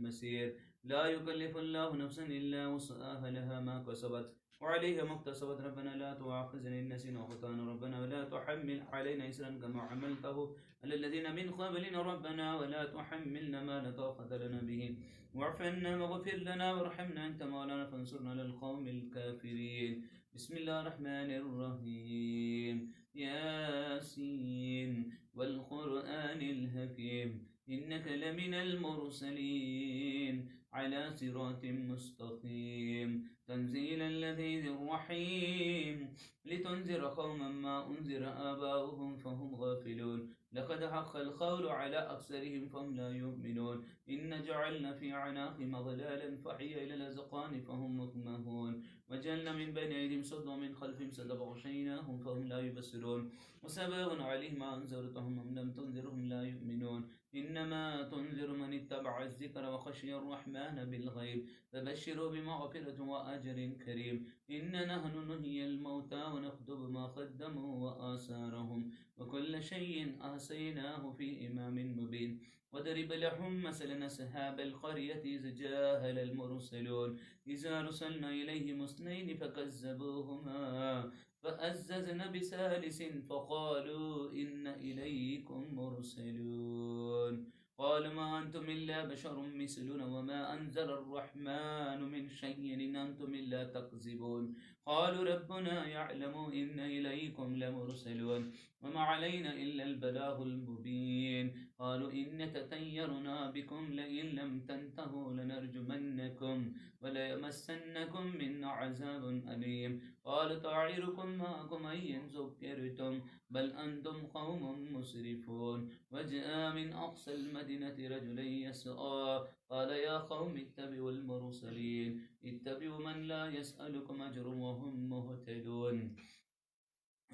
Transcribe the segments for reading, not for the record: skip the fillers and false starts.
المسير. لا يكلف الله نفسا إلا وسعها، لها ما كسبت وعليها ما اكتسبت. ربنا لا تؤاخذنا إن نسينا وأخطأنا، ربنا ولا تحمل علينا إسرا كما حملته على الذين من قبلنا، ربنا ولا تحملنا ما لا طاقة لنا به، واعف عنا واغفر لنا وارحمنا أنت مولانا فانصرنا على القوم الكافرين. بسم الله الرحمن الرحيم. ياسين والقرآن الحكيم إنك لمن المرسلين على صراط مستقيم، تنزيل العزيز الرحيم، لتنذر قوما ما أنذر آباؤهم فهم غافلون. لقد حق القول على أكثرهم فهم لا يؤمنون. إن جعلنا في أعناقهم أغلالا فهي إلى الأذقان فهم مقمحون، وجعلنا من بين أيديهم سدا ومن خلفهم سدا فغشيناهم فهم لا يبصرون. وسواء عليهم أنذرتهم أم لم تنذرهم لا يؤمنون. إنما تنذر من اتبع الذكر وخشي الرحمن بالغيب، فبشروا بمغفرة وأجر كريم. إن نحن نحيي الموتى ونكتب ما قدموا وآثارهم، وكل شيء أحصيناه في إمام مبين. وضرب لهم مثلا أصحاب القرية إذ جاءها المرسلون، إذا أرسلنا إليهم اثنين فكذبوهما فعززنا بثالث فقالوا إن إليكم مرسلون. قال ما أنتم إلا بشر مثلنا وما أنزل الرحمن من شيء إن أنتم إلا تكذبون. قالوا ربنا يعلم إن إليكم لمرسلون وما علينا إلا البلاغ المبين. قالوا إن تطيرنا بكم لئن لم تنتهوا لنرجمنكم وليمسنكم منا عذاب أليم. قال طائركم معكم أن ذكرتم بل أنتم قوم مسرفون. وجاء من أقصى المدينة رجل يسعى قال يا قوم اتبعوا المرسلين، اتبعوا من لا يسألكم أجر وهم مهتدون.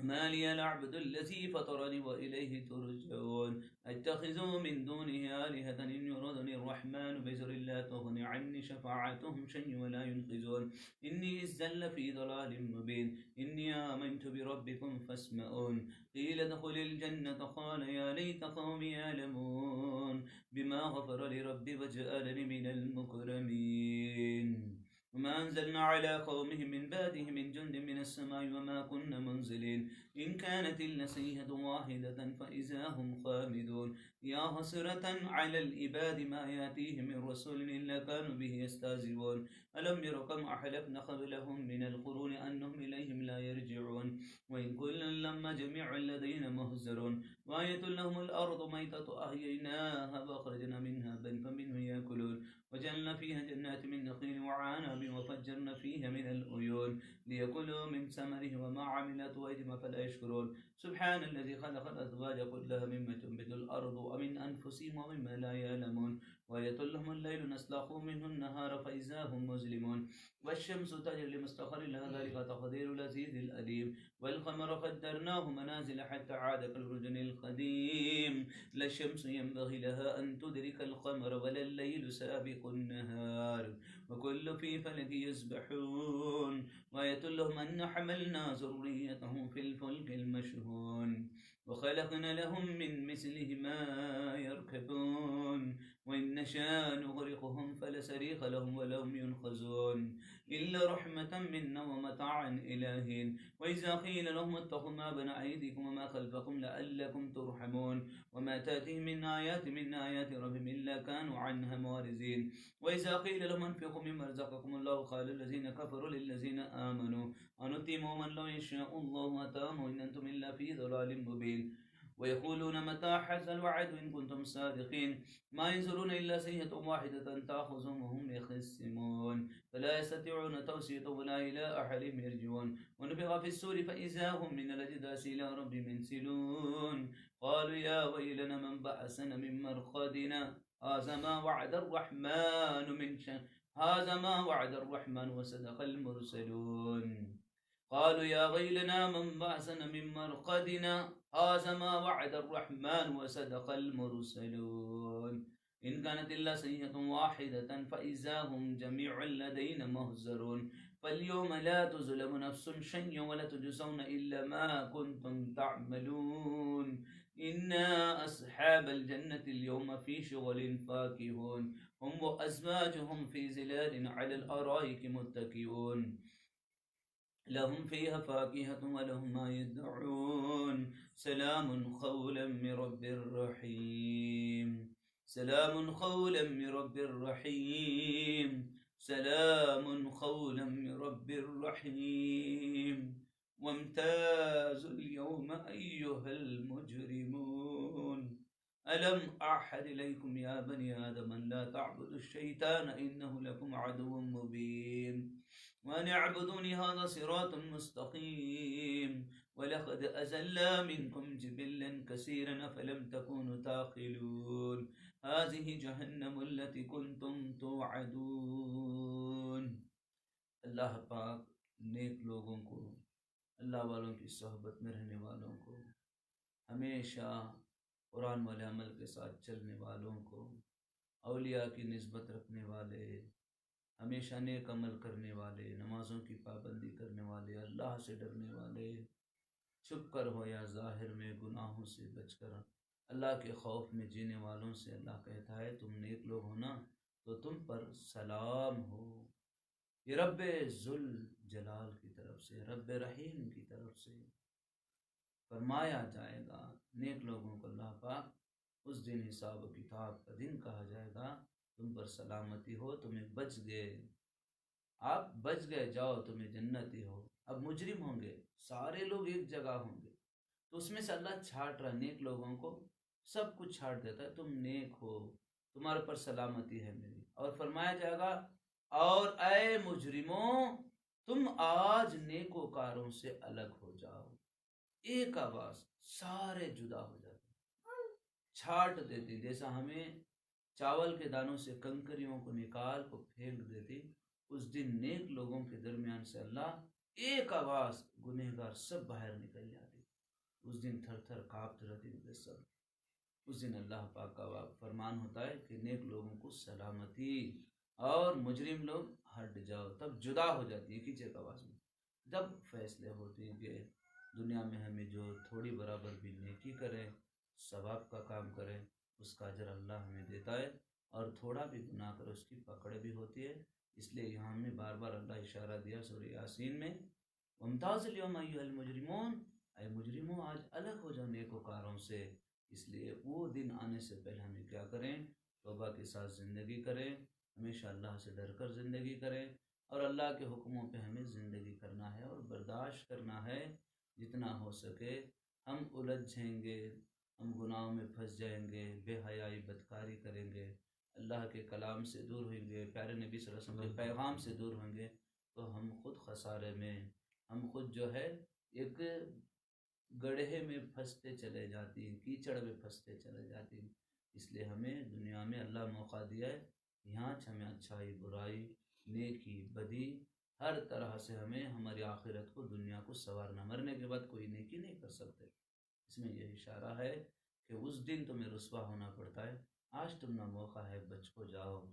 ما لي العبد الذي فطرني وإليه ترجعون. أتخذوا من دونه آلهة إن يردني الرحمن بضر لا تغن عني شفاعتهم شيئا ولا ينقذون. إني إذ في ضلال مبين. إني آمنت بربكم فاسمعون. قيل ادخل الجنة قال يا ليت قومي يعلمون بما غفر لربي وجعلني من المكرمين. وما أنزلنا على قومه من بعده من جند من السماء وما كنا منزلين. إن كانت إلا صيحة واحدة فإذا هم خامدون. يا حسرة على العباد ما يأتيهم من رسول إلا كانوا به يستهزئون. ألم يروا كم أهلكنا قبلهم من القرون أنهم إليهم لا يرجعون. وإن كلا لما جميع لدينا محضرون. وآية لهم الأرض ميتة أحييناها وأخرجنا منها بل فمنه يأكلون. وجعلنا فيها جنات من نخيل وعنب وفجرنا فيها من العيون ليأكلوا من ثمره وما عملته أيديهم فلا يشكرون. سبحان الذي خلق الأزواج كلها مما تنبت الأرض ومن أنفسهم ومما لا يعلمون. وآية لهم الليل نسلخ منه النهار فإذا هم مظلمون. والشمس تجري لمستقر لها ذلك تقدير العزيز العليم. والقمر قدرناه منازل حتى عاد كالرجل القديم. لا الشمس ينبغي لها أن تدرك القمر ولا الليل سابق النهار وكل في فلك يسبحون. وآية لهم أن حملنا ذريتهم في الفلك المشحون وخلقنا لهم من مثله ما يركبون. وإن نشاء نغرقهم فلا صريخ لهم ولا هم ينقذون إلا رحمة منا ومتاعا إلى حين. وإذا قيل لهم اتقوا ما بين أيديكم وما خلفكم لعلكم ترحمون. وما تأتيهم من آيات ربهم إلا كانوا عنها معرضين. وإذا قيل لهم انفقوا مما رزقكم الله قال الذين كفروا للذين آمنوا أنطعم من لو يشاء الله أطعمه إن أنتم إلا في ضلال مبين. ويقولون متى هذا الوعد إن كنتم صادقين. ما ينظرون إلا صيحة واحدة تأخذهم وهم يخصمون فلا يستطيعون توصية ولا إلى أحدهم يرجعون. ونفخ في السور فإذا هم من الأجداث إلى ربهم ينسلون. قالوا يا ويلنا من بعثنا من مرقدنا هذا ما وعد الرحمن وصدق المرسلون. قالوا يا ويلنا من بعثنا من مرقدنا هذا ما وعد الرحمن وصدق المرسلون. إن كانت إلا صيحة واحدة فإذا هم جميع لدينا محضرون. فاليوم لا تظلم نفس شيئا ولا تجزون إلا ما كنتم تعملون. إنا أصحاب الجنة اليوم في شغل فاكهون هم وأزواجهم في ظلال على الأرائك متكئون لهم فيها فاكهة ولهم ما يدعون سلام قولا من رب رحيم سلام قولا من رب رحيم سلام قولا من رب رحيم وامتازوا اليوم أيها المجرمون ألم أعهد إليكم يا بني آدم أن لا تعبدوا الشيطان إنه لكم عدو مبين وأن اعبدوني هذا صراط مستقيم ولقد أزل منكم جبلا كثيرا أفلم تكونوا تعقلون هذه جهنم التي كنتم توعدون. اللہ پاک نیک لوگوں کو، اللہ والوں کی صحبت میں رہنے والوں کو، ہمیشہ قرآن والے عمل کے ساتھ چلنے والوں کو، اولیاء کی نسبت رکھنے والے، ہمیشہ نیک عمل کرنے والے، نمازوں کی پابندی کرنے والے، اللہ سے ڈرنے والے، چھپ کر ہو یا ظاہر میں گناہوں سے بچ کر اللہ کے خوف میں جینے والوں سے اللہ کہتا ہے تم نیک لوگ ہو نا تو تم پر سلام ہو۔ یہ رب ذل جلال کی طرف سے، رب رحیم کی طرف سے فرمایا جائے گا۔ نیک لوگوں کو اللہ پاک اس دن حساب و کتاب کا دن کہا جائے گا تم پر سلامتی ہو، تمہیں بچ گئے، آپ بچ گئے، جاؤ تمہیں جنتی ہو۔ اب مجرم ہوں گے، سارے لوگ ایک جگہ ہوں گے تو اس میں سے اللہ چھانٹ رہا نیک لوگوں کو، سب کچھ چھانٹ دیتا ہے، تم نیک ہو، تمہارے پر سلامتی ہے میری۔ اور فرمایا جائے گا اور اے مجرموں تم آج نیکوکاروں سے الگ ہو جاؤ۔ ایک آواز سارے جدا ہو جاتے، چھانٹ دیتی، جیسا ہمیں چاول کے دانوں سے کنکریوں کو نکال کو پھینک دیتی، اس دن نیک لوگوں کے درمیان سے اللہ ایک آواز گنہگار سب باہر نکل جاتی، اس دن تھر تھر کانپتے رہتے تھے سب۔ اس دن اللہ پاک کا فرمان ہوتا ہے کہ نیک لوگوں کو سلامتی اور مجرم لوگ ہٹ جاؤ، تب جدا ہو جاتی ہے ایک ایک آواز میں۔ جب فیصلے ہوتے ہیں کہ دنیا میں ہمیں جو تھوڑی برابر بھی نیکی کرے، ثواب کا کام کرے، اس کا اجر اللہ ہمیں دیتا ہے، اور تھوڑا بھی گناہ کرے اس کی پکڑ بھی ہوتی ہے۔ اس لیے یہاں ہمیں بار بار اللہ اشارہ دیا سورہ یاسین میں، وَامْتَازُوا الْيَوْمَ أَيُّهَا الْمُجْرِمُونَ، اے مجرموں آج الگ ہو جاؤ نیکوکاروں سے۔ اس لیے وہ دن آنے سے پہلے ہمیں کیا کریں؟ توبہ کے ساتھ زندگی کریں، ہمیشہ اللہ سے ڈر کر زندگی کریں، اور اللہ کے حکموں پہ ہمیں زندگی کرنا ہے اور برداشت کرنا ہے جتنا ہو سکے۔ ہم الجھیں گے، ہم گناہوں میں پھنس جائیں گے، بے حیائی بدکاری کریں گے، اللہ کے کلام سے دور ہوئیں گے، پیارے نبی صلی اللہ علیہ وسلم کے پیغام سے دور ہوں گے، تو ہم خود خسارے میں، ہم خود جو ہے ایک گڑھے میں پھنستے چلے جاتی ہیں، کیچڑ میں پھنستے چلے جاتی ہیں۔ اس لیے ہمیں دنیا میں اللہ موقع دیا ہے، یہاں ہمیں اچھائی برائی نیکی بدی ہر طرح سے ہمیں ہماری آخرت کو دنیا کو سنوارنا، مرنے کے بعد کوئی نیکی نہیں کر سکتے۔ اس میں یہ اشارہ ہے کہ اس دن تمہیں رسوا ہونا پڑتا ہے، آج تمہیں موقع ہے بچ کو جاؤ،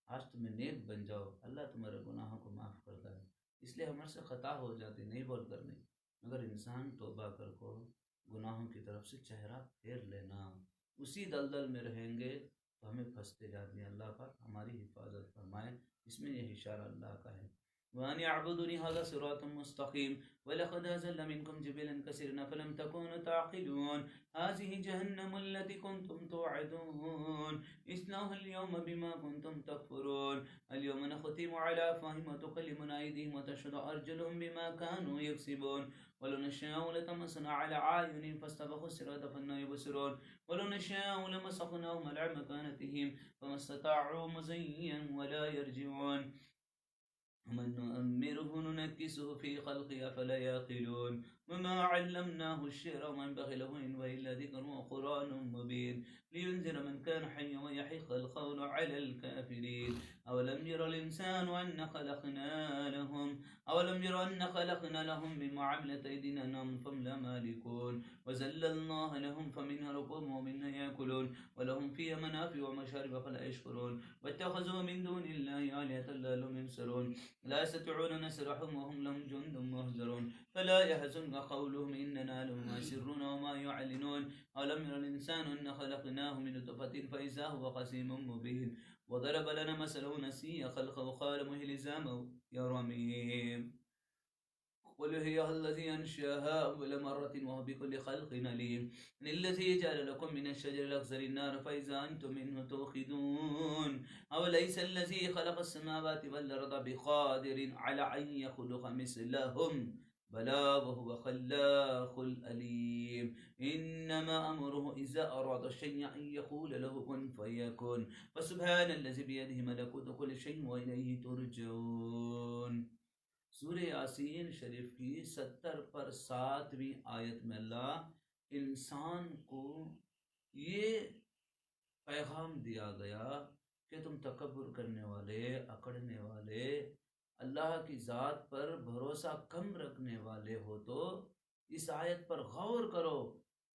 آج تمہیں نیک بن جاؤ، اللہ تمہارے گناہوں کو معاف کرتا ہے۔ اس لیے ہمارے سے خطا ہو جاتی نہیں بول کر نہیں، مگر انسان توبہ کر کو گناہوں کی طرف سے چہرہ پھیر لینا، اسی دلدل میں رہیں گے تو ہمیں پھنستے جاتے ہیں۔ اللہ پاک ہماری حفاظت فرمائے، اس میں یہ اشارہ اللہ کا ہے۔ وَأَنِ اعْبُدُونِي هَذَا صِرَاطٌ مُّسْتَقِيمٌ وَلَقَدْ أَضَلَّ مِنكُمْ جِبِلًا كَثِيرًا أَفَلَمْ تَكُونُوا تَعْقِلُونَ هَٰذِهِ جَهَنَّمُ الَّتِي كُنتُمْ تُوعَدُونَ اصْلَوْهَا الْيَوْمَ بِمَا كُنتُمْ تَكْفُرُونَ الْيَوْمَ نَخْتِمُ عَلَىٰ أَفْوَاهِهِمْ وَتُكَلِّمُنَا أَيْدِيهِمْ وَتَشْهَدُ أَرْجُلُهُم بِمَا كَانُوا يَكْسِبُونَ وَلَوْ نَشَاءُ لَطَمَسْنَا عَلَىٰ أَعْيُنِهِمْ فَاسْتَبَقُوا الصِّرَاطَ فَأَنَّىٰ يُبْصِرُونَ وَلَوْ نَشَاءُ لَمَسَخْنَاهُمْ عَلَىٰ مَكَانَتِهِمْ فَمَا اسْتَطَاعُوا مُضِيًّا وَلَا يَرْجِعُونَ ومن نؤمره ننكسه في خلقه أفلا يعقلون وما علمناه الشعر وما ينبغي له إن هو إلا ذكر وقرآن مبين لينذر من كان حيا ويحق القول على الكافرين أولم ير الإنسان أن خلقنا لهم مما عملت أيدينا أنعاما فهم لا مالكون وذللناها لهم فمنها ركوبهم ومنها يأكلون ولهم فيها منافع ومشارب فلا يشكرون واتخذوا من دون الله السماء آلهة لهم ينصرون لا يستطيعون نصرهم وهم لهم جند محضرون فلا يحزنك قولهم إننا نعلم ما يسرون وما يعلنون ألم ير الإنسان أن خلقناه من نطفة فإذا هو خصيم مبين وضرب لنا مثلا نسي خلقه وقال محيي العظام يا رميم قل هي الذي أنشأها أول مرة وهو بكل خلق عليم الذي جعل لكم من الشجر الأخضر النار فإذا أنتم منه توقدون أوليس الذي خلق السماوات والأرض بقادر على أن يخلق مثلهم بلى وهو خلاق الأليم إنما أمره إذا أراد شيئا أن يقول له كن فيكون فسبحان الذي بيده ملكوت كل شيء وإليه ترجعون. سورہ یاسین شریف کی 70 پر 7ویں آیت میں اللہ انسان کو یہ پیغام دیا گیا کہ تم تکبر کرنے والے، اکڑنے والے، اللہ کی ذات پر بھروسہ کم رکھنے والے ہو تو اس آیت پر غور کرو.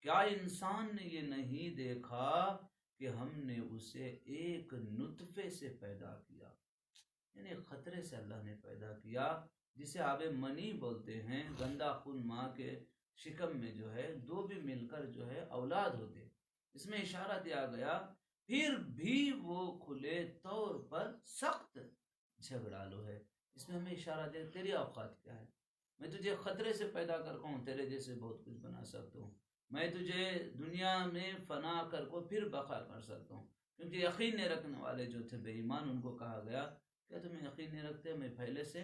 کیا انسان نے یہ نہیں دیکھا کہ ہم نے اسے ایک نطفے سے پیدا کیا، یعنی خطرے سے اللہ نے پیدا کیا، جسے آب منی بولتے ہیں. گندا خون ماں کے شکم میں جو ہے دو بھی مل کر جو ہے اولاد ہوتے. اس میں اشارہ دیا گیا پھر بھی وہ کھلے طور پر سخت جھگڑالو ہے. اس میں ہمیں اشارہ دیا تیری اوقات کیا ہے، میں تجھے خطرے سے پیدا کر ہوں، تیرے جیسے بہت کچھ بنا سکتا ہوں، میں تجھے دنیا میں فنا کر کو پھر بقا کر سکتا ہوں. کیونکہ یقین نہیں رکھنے والے جو تھے بے ایمان، ان کو کہا گیا کہ تمہیں یقین نہیں رکھتے، میں پہلے سے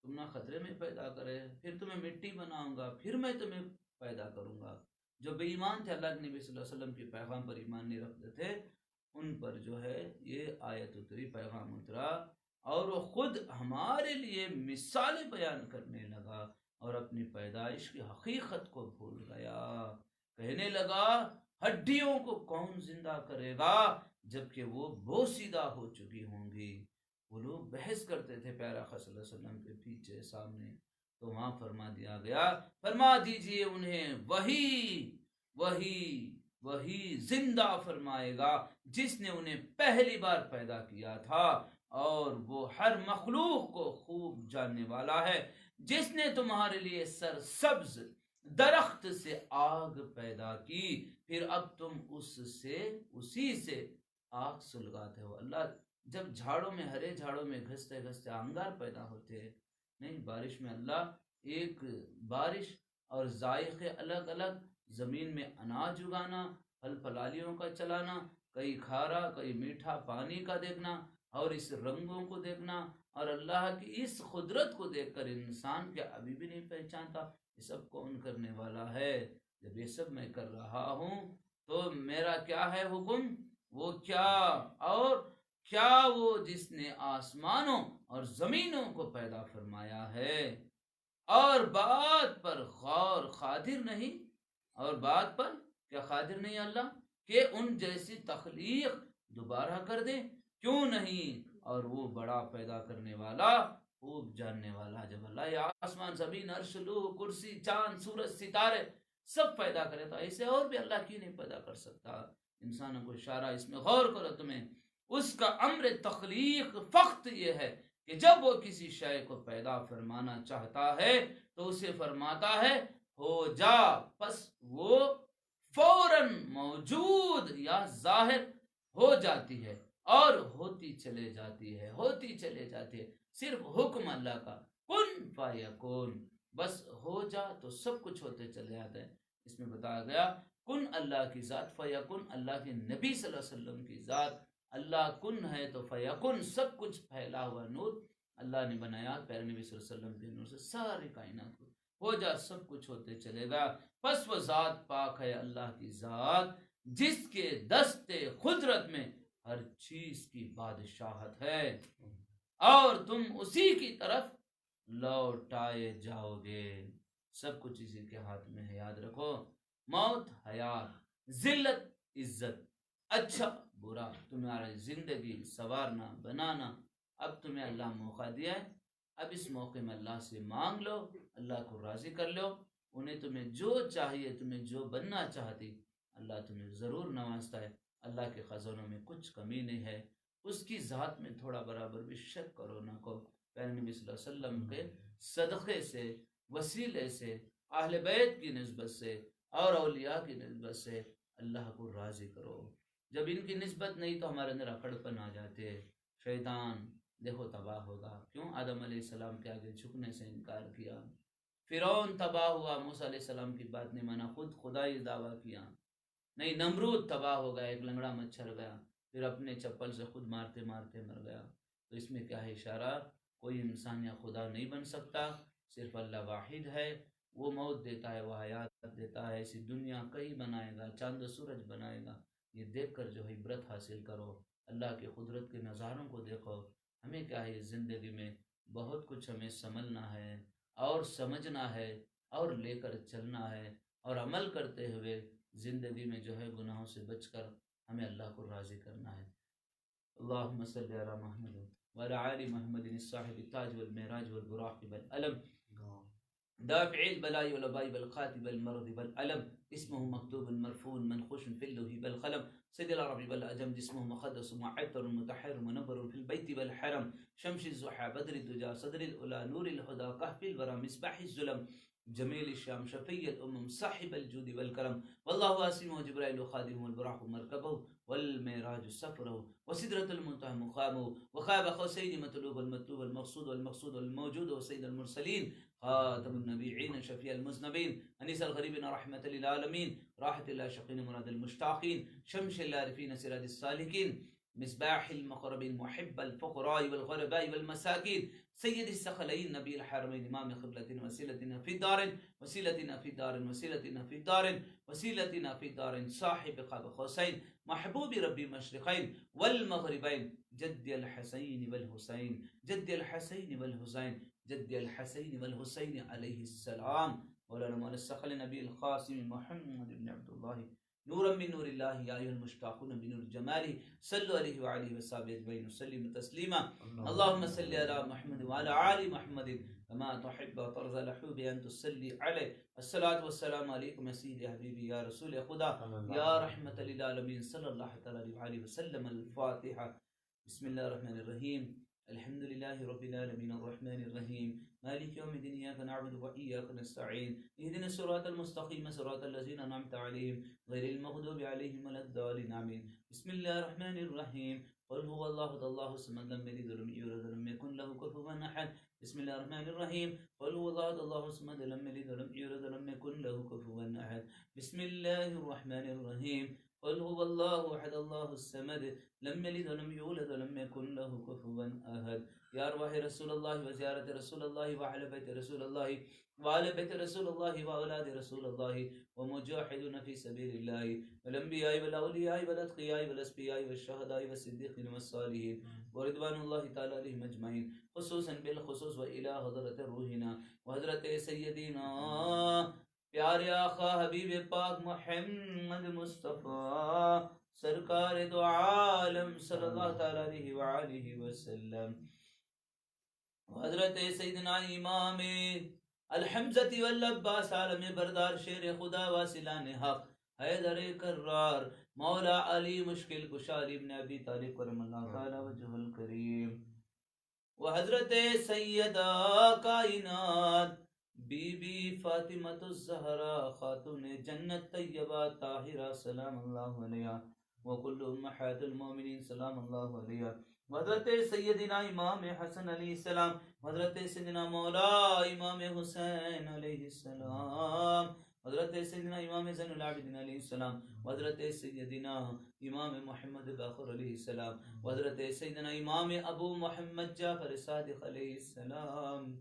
تم نہ خطرے میں پیدا کرے، پھر تمہیں مٹی بناؤں گا، پھر میں تمہیں پیدا کروں گا. جو بے ایمان تھے، اللہ کے نبی صلی اللہ علیہ وسلم کے پیغام پر ایمان نہیں رکھتے تھے، ان پر جو ہے یہ آیت اتری، پیغام اترا، اور وہ خود ہمارے لیے مثالیں بیان کرنے لگا اور اپنی پیدائش کی حقیقت کو بھول گیا. کہنے لگا ہڈیوں کو کون زندہ کرے گا جبکہ وہ بوسیدہ ہو چکی ہوں گی. وہ لوگ بحث کرتے تھے پیارا آقا صلی اللہ علیہ وسلم کے پیچھے سامنے، تو وہاں فرما دیا گیا، فرما دیجئے انہیں وہی زندہ فرمائے گا جس نے انہیں پہلی بار پیدا کیا تھا، اور وہ ہر مخلوق کو خوب جاننے والا ہے. جس نے تمہارے لیے سرسبز درخت سے آگ پیدا کی، پھر اب تم اسی سے آگ سلگاتے ہو. اللہ جب جھاڑوں میں، ہرے جھاڑوں میں گھستے گھستے انگار پیدا ہوتے نہیں، بارش میں اللہ ایک بارش اور ذائقے الگ الگ، زمین میں اناج اگانا، پھل پھلالیوں کا چلانا، کئی کھارا کئی میٹھا پانی کا دیکھنا، اور اس رنگوں کو دیکھنا، اور اللہ کی اس قدرت کو دیکھ کر انسان کیا ابھی بھی نہیں پہچانتا یہ سب کون کرنے والا ہے. جب یہ سب میں کر رہا ہوں تو میرا کیا ہے حکم، وہ کیا، اور کیا وہ جس نے آسمانوں اور زمینوں کو پیدا فرمایا ہے، اور بات پر غور قادر نہیں، اور بات پر کیا قادر نہیں اللہ کہ ان جیسی تخلیق دوبارہ کر دے، کیوں نہیں، اور وہ بڑا پیدا کرنے والا، خوب جاننے والا. جب اللہ یہ آسمان زمین عرش لوح کرسی چاند سورج ستارے سب پیدا کرے تو ایسے اور بھی اللہ کیوں نہیں پیدا کر سکتا. انسانوں کو اشارہ، اس میں غور کرو، تمہیں اس کا امر تخلیق فقط یہ ہے کہ جب وہ کسی شے کو پیدا فرمانا چاہتا ہے تو اسے فرماتا ہے ہو جا، پس وہ فوراً موجود یا ظاہر ہو جاتی ہے اور ہوتی چلے جاتی ہے. صرف حکم اللہ کا، کن فیکون، بس ہو جا تو سب کچھ ہوتے چلے جاتے ہیں. اس میں بتایا گیا کن اللہ کی ذات، فیکون اللہ کے نبی صلی اللہ علیہ وسلم کی ذات. اللہ کن ہے تو فیکن، سب کچھ پھیلا ہوا نور اللہ نے بنایا پیارے نبی صلی اللہ علیہ وسلم کے نور سے ساری کائنات کو، ہو جا سب کچھ ہوتے چلے گا. پس وہ ذات پاک ہے اللہ کی ذات جس کے دستے قدرت میں ہر چیز کی بادشاہت ہے، اور تم اسی کی طرف لوٹائے جاؤ گے. سب کچھ اسی کے ہاتھ میں ہے. یاد رکھو، موت حیات، ذلت عزت، اچھا برا، تمہاری زندگی سنوارنا بنانا، اب تمہیں اللہ موقع دیا ہے. اب اس موقع میں اللہ سے مانگ لو، اللہ کو راضی کر لو. انہیں تمہیں جو چاہیے، تمہیں جو بننا چاہتی، اللہ تمہیں ضرور نوازتا ہے. اللہ کے خزانوں میں کچھ کمی نہیں ہے. اس کی ذات میں تھوڑا برابر بھی شک کرو نہ کو، پیارے نبی صلی اللہ علیہ وسلم کے صدقے سے، وسیلے سے، اہل بیت کی نسبت سے اور اولیاء کی نسبت سے اللہ کو راضی کرو۔ جب ان کی نسبت نہیں تو ہمارے اندر اکڑپن آ جاتے، شیطان دیکھو تباہ ہوگا۔ کیوں؟ آدم علیہ السلام کے آگے جھکنے سے انکار کیا، فرعون تباہ ہوا، موسیٰ علیہ السلام کی بات نہیں مانا، خود خدائی دعویٰ کیا، نہیں نمرود تباہ ہو گیا، ایک لنگڑا مچھر گیا، پھر اپنے چپل سے خود مارتے مارتے مر گیا۔ تو اس میں کیا ہے اشارہ؟ کوئی انسان یا خدا نہیں بن سکتا، صرف اللہ واحد ہے، وہ موت دیتا ہے، وہ حیات دیتا ہے، ایسی دنیا کئی بنائے گا، چاند و سورج بنائے گا، یہ دیکھ کر جو ہے عبرت حاصل کرو، اللہ کے قدرت کے نظاروں کو دیکھو۔ ہمیں کیا ہے زندگی میں بہت کچھ ہمیں سنبھلنا ہے اور سمجھنا ہے اور لے کر چلنا ہے، اور عمل کرتے ہوئے زندگی میں جو ہے گناہوں سے بچ کر ہمیں اللہ کو راضی کرنا ہے۔ اللہم صلی علی محمد وعلی آل محمد الصاحب التاج والمعراج والبراق والعلم دافع البلاء والوباء والخاتب المرض والألم اسمه مكتوب مرفون منخوش في اللوح بالقلم سيد العرب والأجم جسمه مقدس معطر متحر منور في البيت والحرم شمس الزحى بدر الدجى صدر الأولى نور الهدى كهف الورى مصباح الظلم جميل الشام شفي الأمم صاحب الجود والكرم والله واسمه جبرائيل خادمه البراق مركبه والمعراج سفره وسدرة المنتهى مقامه وخاب قوسين مطلوب المطلوب المقصود والموجود وسيد المرسلين خاتم النبيين شفيع المذنبين أنيس الغريبين رحمة للعالمين راحة العاشقين مراد المشتاقين شمس العارفين سراج السالكين مصباح المقربين محب الفقراء والغرباء والمساكين سيد الثقلين نبي الحرمين إمام قبلة وسيلتنا في دار وسيلتنا في دار وسيلتنا في دار وسيلتنا في دار صاحب قاب قوسين محبوب ربي مشرقين والمغربين جد الحسين والحسين جد الحسين والحسين جد الحسين والحسين عليه السلام مولانا مولانا الثقل نبي القاسم محمد بن عبد الله نورا من نور الله يا أيها المشتاقون بنور جماله صلوا عليه وعليه وصحبه أجمعين وسلموا تسليما اللهم صل على محمد وعلى آل محمد كما تحب وترضى لحوب أن تصلي عليه الصلاة والسلام عليكم يا سيدي حبيبي يا رسول خدا يا رحمة للعالمين صلى الله تعالى عليه وسلم الفاتحة بسم الله الرحمن الرحيم الحمد لله رب العالمين الرحمن الرحيم مالك يوم الدين إياك نعبد وإياك نستعين اهدنا الصراط المستقيم صراط الذين أنعمت عليهم غير المغضوب عليهم ولا الضالين آمين بسم الله الرحمن الرحيم قل هو الله الله الصمد لم يلد ولم يولد ولم يكن له كفوا أحد بسم الله الرحمن الرحيم قل هو الله الصمد لم يلد ولم يولد ولم يكن له كفوا أحد بسم الله الرحمن الرحيم قل هو الله أحد الله الصمد لم يلد ولم يولد ولم يكن له كفوا أحد يا أرواح رسول الله وزيارة رسول الله وأهل بيت رسول الله وآل بيت رسول الله وأولاد رسول الله ومجاهدون في سبيل الله والأنبياء والأولياء والأتقياء والأصفياء والشهداء والصديقين والصالحين ورضوان الله تعالى عليهم أجمعين خصوصا بالخصوص وإلى حضرة روحنا وحضرة سيدنا پیارے آقا حبیب پاک محمد مصطفیٰ سرکار دو عالم صلی اللہ تعالی علیہ وآلہ وسلم حضرت سیدنا امام الحمزة والعباس عالم بردار شیر خدا واصلان حق حیدر کرار مولا علی مشکل کشا علی بن ابی طالب کرم اللہ تعالی وجہ الکریم وحضرت سیدہ کائنات بی بی فاطمۃ الزہرا خاتون جنت طیبہ طاہرہ سلام اللہ علیہا وکل امہات المومنین سلام اللہ علیہا حضرت سیدنا امام حسن علیہ السلام حضرت سیدنا مولا امام حسین علیہ السلام حضرت سیدنا امام زین العابدین علیہ السلام حضرت سیدنا امام محمد باقر علیہ السلام حضرت سیدنا امام ابو محمد جعفر صادق علیہ السلام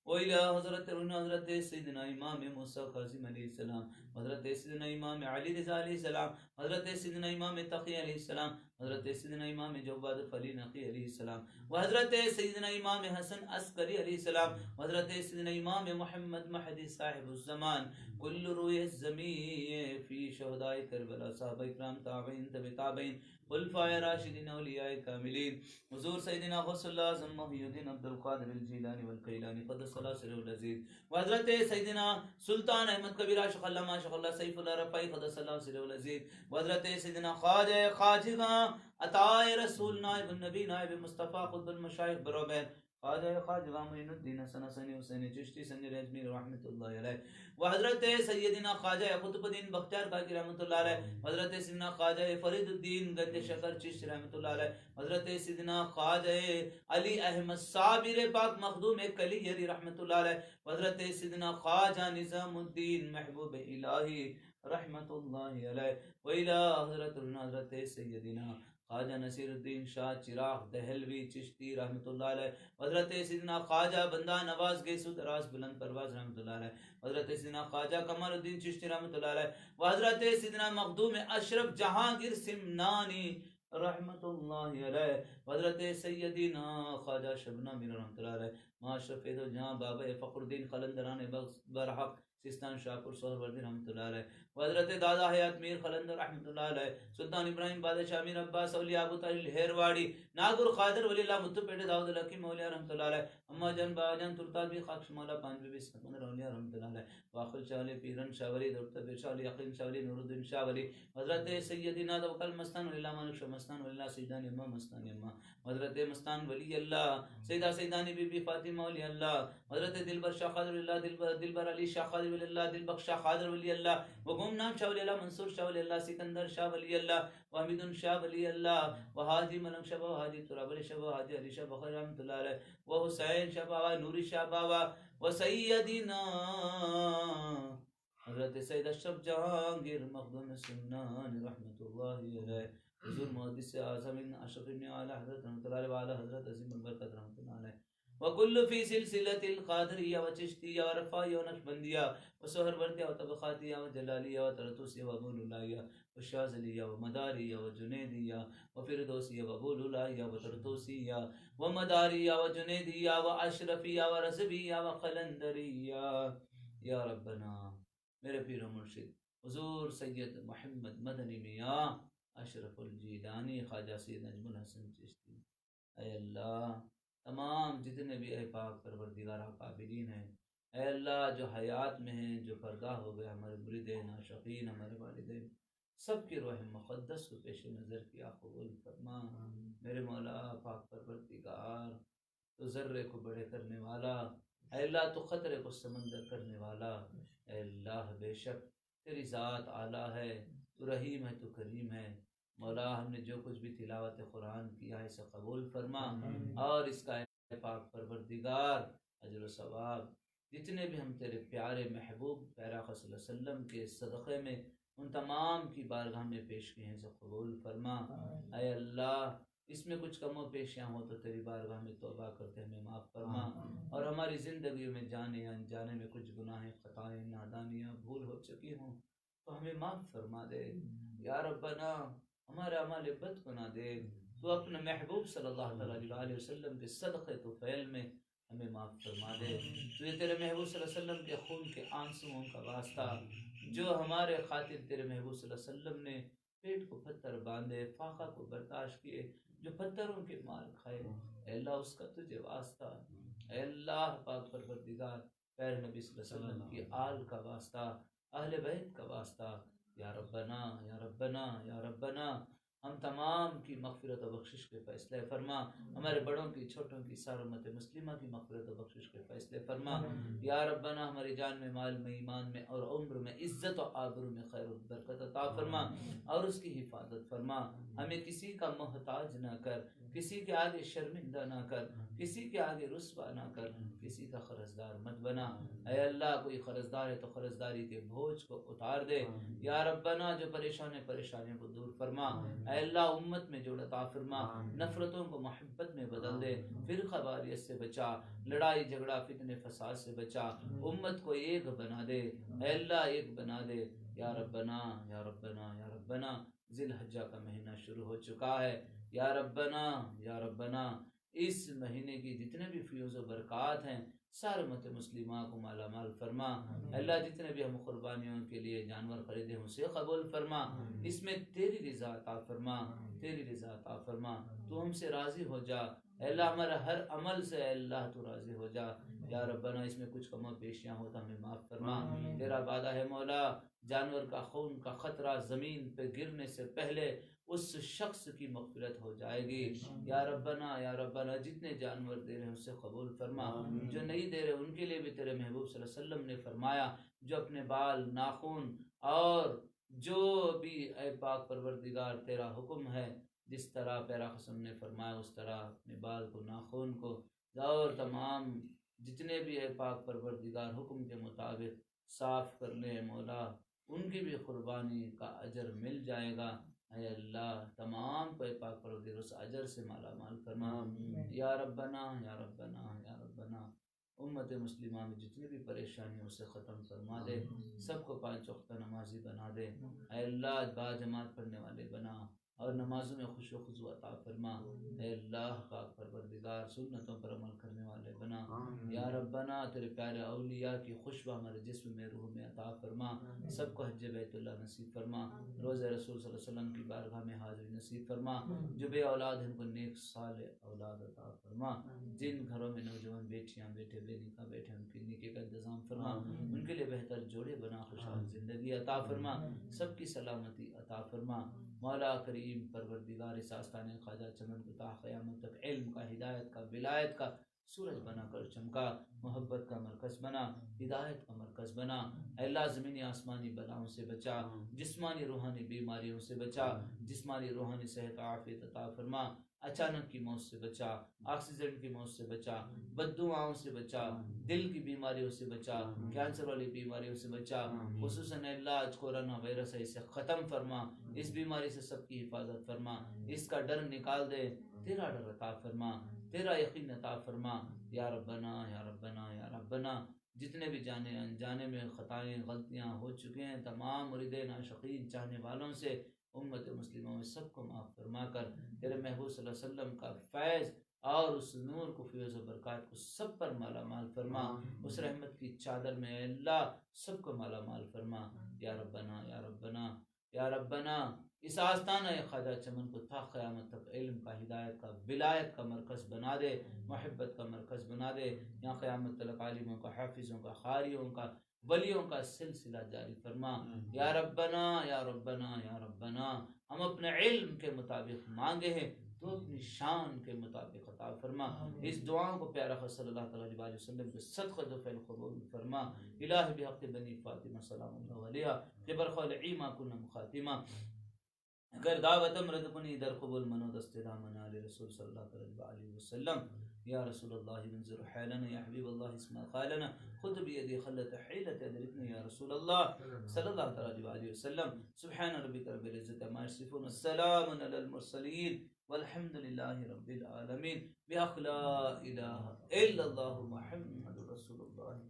وإلى حضرت سیدنا امام موسیٰ قاسم علیہ السلام حضرت سیدنا امام علی رضا علیہ السلام حضرت سیدنا امام تقی علیہ السلام حضرت سیدنا امام جواد فلی نقی علیہ السلام وحضرت سیدنا امام حسن عسکری علیہ السلام حضرت سیدنا امام محمد مہدی صاحب الزمان کل روح الزمین فی شہداء کربلا صحابہ اکرام تابعین تبع تابعین خلفاء راشدین اولیاء کاملین حضور سیدنا غوث اللہ اعظم محی الدین عبد القادر الجیلانی والقیلانی قدس اللہ سرہ العزیز وحضرت سیدنا سلطان احمد کبیر عاشق اللہ معاشق اللہ سیف اللہ رفائی قدس اللہ سرہ العزیز حضرت سیدنا خواجہ خواجگاں عطائے رسول نائب النبی نائب مصطفیٰ خطب المشایخ بروبین خواجہ خواجہ معین الدین حسن حسنی حسین چشتی سنجر اجمیر رحمۃ اللہ علیہ، و حضرت سیدنا خواجہ قطب الدین بختیار کاکی رحمۃ اللہ علیہ، حضرت سیدنا خواجہ فرید الدین گنج شکر چشتی رحمۃ اللہ علیہ، حضرت سیدنا خواجہ علی احمد صابر پاک مخدوم کلی علی رحمۃ اللہ علیہ، حضرت سیدنا خواجہ نظام الدین محبوب الہی رحمۃ اللہ علیہ، و الی حضرت سیدنا خواجہ نصیر الدین شاہ چراغ دہلوی چشتی رحمۃ اللہ علیہ، حضرت سیدنا خواجہ بندہ نواز گیسو دراز بلند پرواز رحمۃ اللہ علیہ، حضرت سیدنا خواجہ کمال الدین چشتی رحمۃ اللہ علیہ، و حضرت سیدنا مخدوم اشرف جہانگیر سمنانی رحمۃ اللہ علیہ، حضرت سیدنا خواجہ شبنہ میر رحمۃ اللہ علیہ، معاشرف جہاں بابا فخر الدین قلندران برحق سیستان شاہپور سہر وردی رحمۃ اللہ علیہ، حضرت دادا حیات میر قلندر رحمۃ اللہ علیہ، سلطان ابراہیم بادشاہ میر عباس اولیاء ابو طاہر ہیرواڑی ناگور قادر ولی اللہ متو پیٹ داؤد الحکیم اولیاء رحمۃ اللہ علیہ، اما جان با جان ترتاج بھی خاکش مولا پانچ بی بی سکندر اولیاء رحمۃ اللہ علیہ، واخر شاہ علی پیرن شاہ ولی دولت شاہ علی یقین شاہ ولی نور الدین شاہ ولی، حضرت سیدنا توکل مستان ولی اللہ مالک شاہ مستان ولی اللہ سیدانی امام مستانی امام، حضرت مستان ولی اللہ سیدہ سیدانی بی بی فاطمہ ولی اللہ، حضرت دلبر شاہ خادر ولی اللہ دلبر علی شاہ خادر ولی اللہ، دلبخش شاہ خادر ولی اللہ، و گمنام شاہ ولی اللہ، منصور شاہ ولی اللہ، سکندر شاہ ولی اللہ، و حمید شاہ ولی اللہ، و حاجی ملنگ شاہ و حاجی تراب علی شاہ و حاجی علی شاہ بخیر رحمۃ اللہ علیہ، و حسین شاہ بابا نوری شاہ بابا، و سیدنا حضرت سید اشرف جہانگیر مخدوم سنان رحمۃ اللہ علیہ، حضور محدث اعظم اشرف بن اعلی حضرت رحمۃ اللہ علیہ، وعلی حضرت عظیم البرکت رحمۃ اللہ علیہ، وکل فی سلسلۃ القادریہ و چشتیہ و رفاعیہ و نقشبندیہ و سہروردیہ و طبقاتیہ و جلالیہ و طرطوسیہ و ابولولائیہ و شاذلیہ و مداریہ و جنیدیہ و فردوسیہ و ابولولائیہ و طرطوسیہ و مداریہ و جنیدیہ و اشرفیہ و رضویہ و قلندریہ، یا ربنا میرے پیر و مرشد حضور سید محمد مدنی میاں اشرف الجیلانی خواجہ سید نجم الحسن چشتی، اے اللہ تمام جتنے بھی اے پاک پروردگار قابلین ہیں، اے اللہ جو حیات میں ہیں، جو پردہ ہو گئے، ہمارے مریدین عاشقین، ہمارے والدین، سب کی روح مقدس کو پیش نظر کیا قبول فرما۔ میرے مولا پاک پروردگار تو ذرے کو بڑے کرنے والا، اے اللہ تو خطرے کو سمندر کرنے والا، اے اللہ بے شک تیری ذات اعلیٰ ہے، تو رحیم ہے، تو کریم ہے، مولا ہم نے جو کچھ بھی تلاوت قرآن کیا ہے اسے قبول فرما، اور اس کا اے پاک پروردگار اجر و ثواب جتنے بھی ہم تیرے پیارے محبوب پیرا صلی اللہ علیہ وسلم کے صدقے میں ان تمام کی بارگاہ میں پیش کیے ہیں اسے قبول فرما۔ اے اللہ اس میں کچھ کم و پیشیاں ہو تو تیری بارگاہ میں توبہ کرتے ہمیں معاف فرما، اور ہماری زندگی میں جانے یا انجانے میں کچھ گناہیں خطائیں نادانیاں بھول ہو چکی ہوں تو ہمیں معاف فرما دے یا ربنا، ہمارے اعمال بد کو نہ دے، تو اپنے محبوب صلی اللہ علیہ وسلم کے صدقے تو فعل میں ہمیں معاف فرما دے، تو یہ تیرے محبوب صلی اللہ علیہ وسلم کے خون کے آنسوؤں کا واسطہ جو ہمارے خاطر تیرے محبوب صلی اللہ علیہ وسلم نے پیٹ کو پتھر باندھے، فاقہ کو برداشت کیے، جو پتھروں کے مار کھائے، اے اللہ اس کا تجھے واسطہ، اے اللہ پاک پروردگار پیر نبی صلی اللہ علیہ وسلم کی آل کا واسطہ، اہل بیت کا واسطہ، یا ربنا یا ربنا یا ربنا ہم تمام کی مغفرت و بخشش کے فیصلے فرما، ہمارے بڑوں کی چھوٹوں کی ساری امت مسلمہ کی مغفرت و بخشش کے فیصلے فرما، یا ربنا ہماری جان میں، مال میں، ایمان میں اور عمر میں، عزت و آبرو میں خیر و برکت عطا فرما، اور اس کی حفاظت فرما، ہمیں کسی کا محتاج نہ کر، کسی کے آگے شرمندہ نہ کر، کسی کے آگے رسوا نہ کر، کسی کا قرضدار مت بنا، اے اللہ کوئی قرضدار ہے تو قرضداری کے بوجھ کو اتار دے، یا ربنا جو پریشان ہے پریشانیوں کو دور فرما، اے اللہ امت میں جوڑ عطا فرما، نفرتوں کو محبت میں بدل دے، فرقہ واریت سے بچا، لڑائی جھگڑا فتنے فساد سے بچا، امت کو ایک بنا دے، اے اللہ ایک بنا دے، یا ربنا یا ربنا یا ربنا ذی الحجہ کا مہینہ شروع ہو چکا ہے، یا ربنا یا ربنا اس مہینے کی جتنے بھی فیوز و برکات ہیں سارے امت مسلمہ کو مالا مال فرما، اللہ جتنے بھی ہم قربانیوں کے لیے جانور خریدے ہیں اسے قبول فرما، اس میں تیری رضا عطا فرما، تیری رضا عطا فرما، تو ہم سے راضی ہو جا، اے اللہ ہمارا ہر عمل سے اے اللہ تو راضی ہو جا یا ربنا، اس میں کچھ کم و بیشیاں ہو تو ہمیں معاف فرما، تیرا وعدہ ہے مولا جانور کا خون کا خطرہ زمین پہ گرنے سے پہلے اس شخص کی مغفرت ہو جائے گی یا ربنا جتنے جانور دے رہے ہیں اسے قبول فرما، جو نہیں دے رہے ان کے لیے بھی تیرے محبوب صلی اللہ علیہ وسلم نے فرمایا جو اپنے بال ناخن اور جو بھی اے پاک پروردگار تیرا حکم ہے جس طرح پیرا قسم نے فرمایا اس طرح اپنے بال کو ناخن کو اور تمام جتنے بھی اے پاک پروردگار حکم کے مطابق صاف کر لے مولا ان کی بھی قربانی کا اجر مل جائے گا اے اللہ تمام کو اے پاک پروردگار اس اجر سے مالا مال فرما یا ربنا یا ربنا یا ربنا، امت مسلمہ میں جتنی بھی پریشانی اسے ختم فرما دے، سب کو 5 وقت نمازی بنا دے اے اللہ، با جماعت پڑھنے والے بنا اور نمازوں میں خوش و خضوع عطا فرما اے اللہ پاک پروردگار، سنتوں پر عمل کرنے والے بنا یا ربنا، تیرے پیارے اولیاء کی خوشبو ہمارے جسم میں روح میں عطا فرما، سب کو حج بیت اللہ نصیب فرما، روز رسول صلی اللہ علیہ وسلم کی بارگاہ میں حاضری نصیب فرما، جو بے اولاد ہیں ان کو نیک صالح اولاد عطا فرما، جن گھروں میں نوجوان بیٹیاں بیٹے بے نکاح بیٹھے ان کی نکاح کا انتظام فرما، ان کے لیے بہتر جوڑے بنا، خوشحال زندگی عطا فرما، سب کی سلامتی عطا فرما مولا کریم پروردگار، اس آستانے خواجہ چمن کو تا قیامت تک علم کا، ہدایت کا، ولایت کا سورج بنا کر چمکا، محبت کا مرکز بنا، ہدایت کا مرکز بنا اے اللہ، زمینی آسمانی بلاؤں سے بچا، جسمانی روحانی بیماریوں سے بچا، جسمانی روحانی صحت عافیت عطا فرما، اچانک کی موت سے بچا، آکسیجن کی موت سے بچا، بددعاؤں سے بچا، دل کی بیماریوں سے بچا، کینسر والی بیماریوں سے بچا، خصوصاً اللہ آج کورونا وائرس ہے اسے ختم فرما، اس بیماری سے سب کی حفاظت فرما، اس کا ڈر نکال دے، تیرا ڈر عطا فرما، تیرا یقین عطا فرما یا ربنا یا ربنا یا ربنا، جتنے بھی جانے انجانے میں خطائیں غلطیاں ہو چکے ہیں تمام مریدین عاشقین چاہنے والوں سے امت مسلموں میں سب کو معاف فرما کر تیرے محبوب صلی اللہ علیہ وسلم کا فیض اور اس نور کو، فیض و برکات کو سب پر مالا مال فرما، اس رحمت کی چادر میں اللہ سب کو مالا مال فرما یا ربنا یا ربنا یا ربنا، اس آستانہ خواجہ چمن کو تا قیامت تک علم کا، ہدایت کا، ولایت کا مرکز بنا دے، محبت کا مرکز بنا دے، یہاں قیامت تک عالموں کا، حافظوں کا، قاریوں کا، ولیوں کا سلسلہ جاری فرما یا ربنا یا ربنا یا ربنا، ہم اپنے علم کے مطابق مانگے ہیں تو اپنی شان کے مطابق عطا فرما، اس دعاؤں کو پیارا خدا صلی اللہ تعالی علیہ وسلم کے صدقہ و فعل قبول فرما، الہ بحق بنی فاطمہ سلام اللہ علیہ قبر خلعی ما کن مخاتمہ، اگر دعوت امرد کنی در قبول منو دست دامن علی رسول صلی اللہ علیہ وسلم یا رسول اللہ منظر حالنا یا حبیب اللہ اسمع قالنا خود بیدی خلت حیلت ادرکنا یا رسول اللہ صلی اللہ علیہ وسلم، سبحان ربک رب العزت عما یصفون، السلام علی المرسلین والحمد للہ رب العالمین، بحق لا الہ الا اللہ محمد رسول اللہ۔